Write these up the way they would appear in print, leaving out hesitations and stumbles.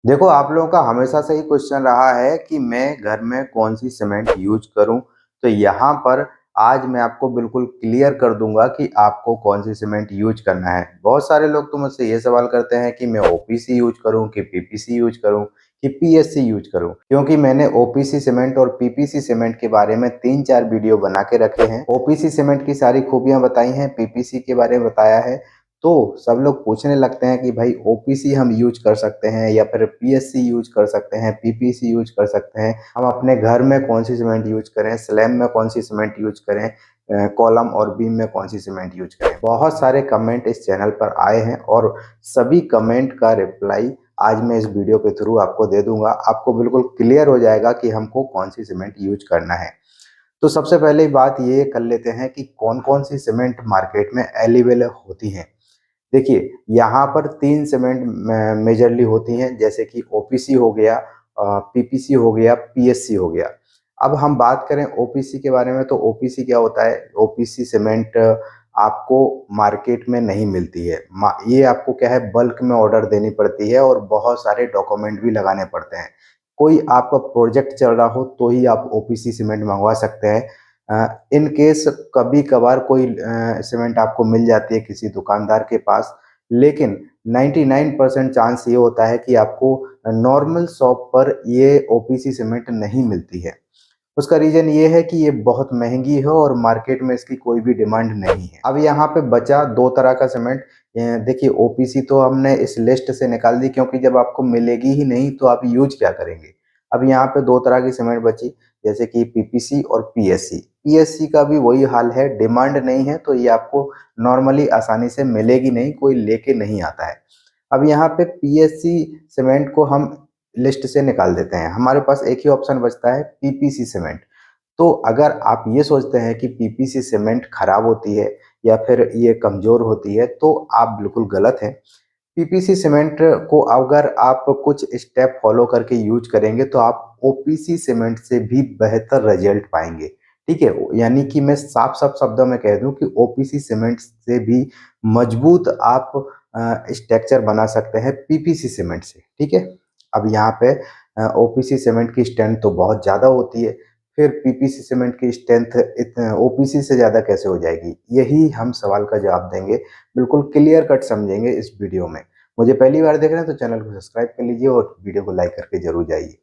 देखो, आप लोगों का हमेशा से ही क्वेश्चन रहा है कि मैं घर में कौन-सी सीमेंट यूज़ करूँ। तो यहाँ पर आज मैं आपको बिल्कुल क्लियर कर दूँगा कि आपको कौन-सी सीमेंट यूज़ करना है। बहुत सारे लोग तो मुझसे ये सवाल करते हैं कि मैं ओपीसी यूज़ करूँ कि पीपीसी यूज़ करूँ कि पीएससी यूज़ करूँ? क्योंकि मैंने ओपीसी सीमेंट और पीपीसी सीमेंट के बारे में 3-4 वीडियो बना के रखे हैं। ओपीसी सीमेंट की सारी खूबियाँ बताई हैं, पीपीसी के बारे में बताया है। तो सब लोग पूछने लगते हैं कि भाई ओपीसी हम यूज़ कर सकते हैं या फिर पीएससी यूज़ कर सकते हैं, पीपीसी यूज़ कर सकते हैं। हम अपने घर में कौन-सी सीमेंट यूज़ करें, स्लैब में कौन-सी सीमेंट यूज़ करें, कॉलम और बीम में कौन-सी सीमेंट यूज़ करें। बहुत सारे कमेंट इस चैनल पर आए हैं और सभी कमेंट का रिप्लाई आज मैं इस वीडियो के थ्रू आपको दे दूँगा। आपको बिल्कुल क्लियर हो जाएगा कि हमको कौन-सी सीमेंट यूज़ करना है। तो सबसे पहले बात ये कर लेते हैं कि कौन-कौन सी सीमेंट मार्केट में अवेलेबल होती हैं। देखिए, यहाँ पर 3 सीमेंट मेजरली होती हैं, जैसे कि ओपीसी हो गया, पीपीसी हो गया, पीएससी हो गया। अब हम बात करें ओपीसी के बारे में, तो ओपीसी क्या होता है? ओपीसी सीमेंट आपको मार्केट में नहीं मिलती है। ये आपको क्या है, बल्क में ऑर्डर देनी पड़ती है और बहुत सारे डॉक्यूमेंट भी लगाने पड़ते हैं। कोई आपका प्रोजेक्ट चल रहा हो तो ही आप ओपीसी सीमेंट मँगवा सकते हैं। इन केस कभी-कभार कोई सीमेंट आपको मिल जाती है किसी दुकानदार के पास, लेकिन 99% चांस ये होता है कि आपको नॉर्मल शॉप पर ये ओपीसी सीमेंट नहीं मिलती है। उसका रीज़न ये है कि ये बहुत महँगी है और मार्केट में इसकी कोई भी डिमांड नहीं है। अब यहाँ पे बचा 2 तरह का सीमेंट। देखिए, ओपीसी तो हमने इस लिस्ट से निकाल दी क्योंकि जब आपको मिलेगी ही नहीं तो आप यूज़ क्या करेंगे? अब यहाँ पे 2 तरह की सीमेंट बची, जैसे कि पीपीसी और पीएससी। पीएससी का भी वही हाल है, डिमांड नहीं है तो ये आपको नॉर्मली आसानी से मिलेगी नहीं, कोई लेके नहीं आता है। अब यहाँ पे पीएससी सीमेंट को हम लिस्ट से निकाल देते हैं। हमारे पास एक ही ऑप्शन बचता है, पीपीसी सीमेंट। तो अगर आप ये सोचते हैं कि पीपीसी सीमेंट खराब होती है या फिर ये कमज़ोर होती है, तो आप बिल्कुल गलत हैं। पीपीसी सीमेंट को अगर आप कुछ स्टेप फॉलो करके यूज़ करेंगे तो आप ओपीसी सीमेंट से भी बेहतर रिज़ल्ट पाएँगे, ठीक है? यानी कि मैं साफ-साफ शब्दों में कह दूँ कि ओपीसी सीमेंट से भी मज़बूत आप स्ट्रक्चर बना सकते हैं पीपीसी सीमेंट से, ठीक है? अब यहाँ पे ओपीसी सीमेंट की स्ट्रेंथ तो बहुत ज़्यादा होती है, फिर पीपीसी सीमेंट की स्ट्रेंथ ओपीसी से ज़्यादा कैसे हो जाएगी? यही हम सवाल का जवाब देंगे, बिल्कुल क्लियर कट समझेंगे इस वीडियो में। मुझे पहली बार देख रहे हैं तो चैनल को सब्सक्राइब कर लीजिए और वीडियो को लाइक करके ज़रूर जाइए।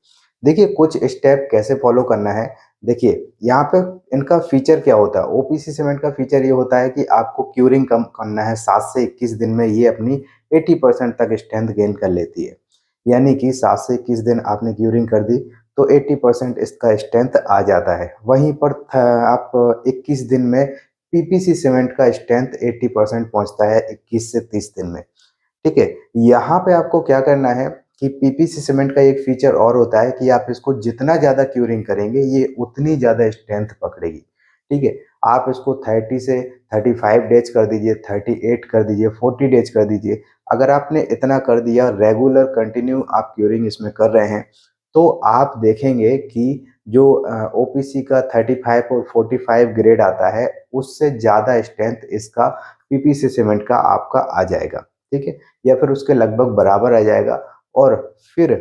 देखिए, कुछ स्टेप कैसे फॉलो करना है, देखिए यहाँ पे इनका फीचर क्या होता है, ओपीसी सीमेंट का फीचर ये होता है कि आपको क्यूरिंग कम करना है, 7 से 21 दिन में ये अपनी 80% तक स्ट्रेंथ गेन कर लेती है। यानी कि 7 से 21 दिन आपने क्यूरिंग कर दी तो 80% इसका स्ट्रेंथ आ जाता है। वहीं पर आप 21 दिन में पीपीसी सीमेंट का स्ट्रेंथ 80% पहुँचता है 21 से 30 दिन में। ठीक है? यहाँ पे आपको क्या करना है कि पीपीसी सीमेंट का एक फीचर और होता है कि आप इसको जितना ज़्यादा क्यूरिंग करेंगे, ये उतनी ज़्यादा स्ट्रेंथ पकड़ेगी। ठीक है? आप इसको 30 से 35 डेज़ कर दीजिए, 38 कर दीजिए, 40 डेज़ कर दीजिए। अगर आपने इतना कर दिया, रेगुलर कंटिन्यू आप क्यूरिंग इसमें कर रहे हैं, तो आप देखेंगे कि जो ओपीसी का 35 और 45 ग्रेड आता है, उससे ज़्यादा स्ट्रेंथ इसका पीपीसी सीमेंट का आपका आ जाएगा। ठीक है? या फिर उसके लगभग बराबर आ जाएगा और फिर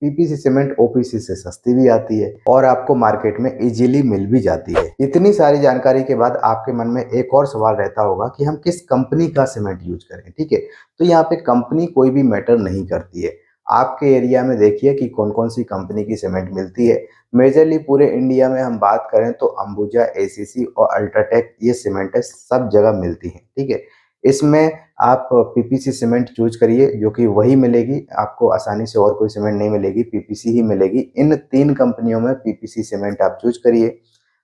पीपीसी सीमेंट ओपीसी से सस्ती भी आती है और आपको मार्केट में इजीली मिल भी जाती है। इतनी सारी जानकारी के बाद आपके मन में एक और सवाल रहता होगा कि हम किस कंपनी का सीमेंट यूज़ करें, ठीक है? तो यहाँ पे कंपनी कोई भी मैटर नहीं करती है। आपके एरिया में देखिए कि कौन-कौन सी कंपनी की सीमेंट मिलती है। मेजरली पूरे इंडिया में हम बात करें तो अंबुजा, एसीसी और अल्ट्राटेक ये सीमेंटें सब जगह मिलती हैं, ठीक है? इसमें आप पीपीसी सीमेंट चूज़ करिए जो कि वही मिलेगी, आपको आसानी से और कोई सीमेंट नहीं मिलेगी, पीपीसी ही मिलेगी। इन 3 कंपनियों में पीपीसी सीमेंट आप चूज़ करिए।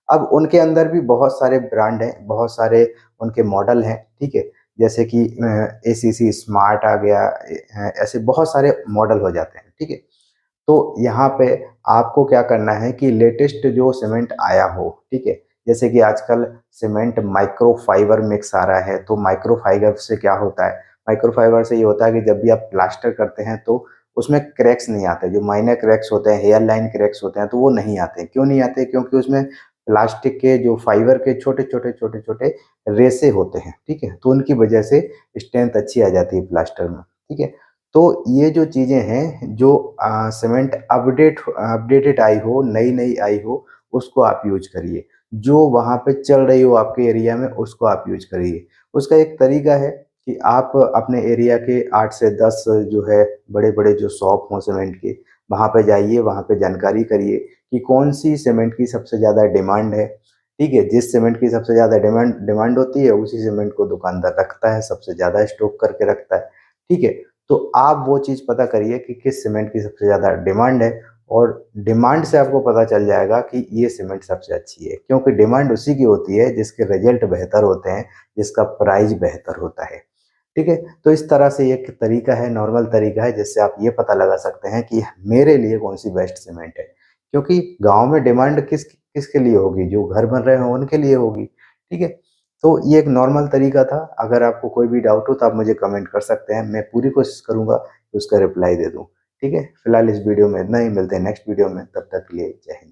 अब उनके अंदर भी बहुत सारे ब्रांड हैं, बहुत सारे उनके मॉडल हैं, ठीक है? जैसे कि एसीसी स्मार्ट आ गया, ऐसे बहुत सारे मॉडल हो जाते हैं, ठीक है? तो यहाँ पे आपको क्या करना है कि लेटेस्ट जो सीमेंट आया हो, ठीक है? जैसे कि आजकल सीमेंट माइक्रो फाइबर मिक्स आ रहा है, तो माइक्रो फाइबर से क्या होता है? माइक्रो फाइबर से ये होता है कि जब भी आप प्लास्टर करते हैं तो उसमें क्रैक्स नहीं आते, जो माइनर क्रैक्स होते हैं, हेयर लाइन क्रैक्स होते हैं, तो वो नहीं आते। क्यों नहीं आते? क्योंकि उसमें प्लास्टिक के जो फाइबर के छोटे-छोटे, छोटे-छोटे रेशे होते हैं, ठीक है? तो उनकी वजह से स्ट्रेंथ अच्छी आ जाती है प्लास्टर में, ठीक है? तो ये जो चीज़ें हैं, जो सीमेंट अपडेटेड आई हो, नई-नई आई हो, उसको आप यूज़ करिए। जो वहाँ पे चल रही हो आपके एरिया में, उसको आप यूज़ करिए। उसका एक तरीका है कि आप अपने एरिया के 8 से 10 जो है बड़े-बड़े जो शॉप हों सीमेंट के, वहाँ पे जाइए, वहाँ पे जानकारी करिए कि कौन-सी सीमेंट की सबसे ज़्यादा डिमांड है, ठीक है? जिस सीमेंट की सबसे ज़्यादा डिमांड डिमांड होती है, उसी सीमेंट को दुकानदार रखता है, सबसे ज़्यादा स्टॉक करके रखता है, ठीक है? तो आप वो चीज़ पता करिए कि किस सीमेंट की सबसे ज़्यादा डिमांड है, और डिमांड से आपको पता चल जाएगा कि ये सीमेंट सबसे अच्छी है, क्योंकि डिमांड उसी की होती है जिसके रिजल्ट बेहतर होते हैं, जिसका प्राइस बेहतर होता है। ठीक है? तो इस तरह से एक तरीका है, नॉर्मल तरीका है, जिससे आप ये पता लगा सकते हैं कि मेरे लिए कौन-सी बेस्ट सीमेंट है। क्योंकि गाँव में डिमांड किसके लिए होगी? जो घर बन रहे हों उनके लिए होगी। ठीक है? तो ये एक नॉर्मल तरीका था। अगर आपको कोई भी डाउट हो तो आप मुझे कमेंट कर सकते हैं। मैं पूरी कोशिश करूँगा कि उसका रिप्लाई दे दूँ। ठीक है? फिलहाल इस वीडियो में इतना ही, मिलते हैं नेक्स्ट वीडियो में, तब तक के लिए जय हिंद।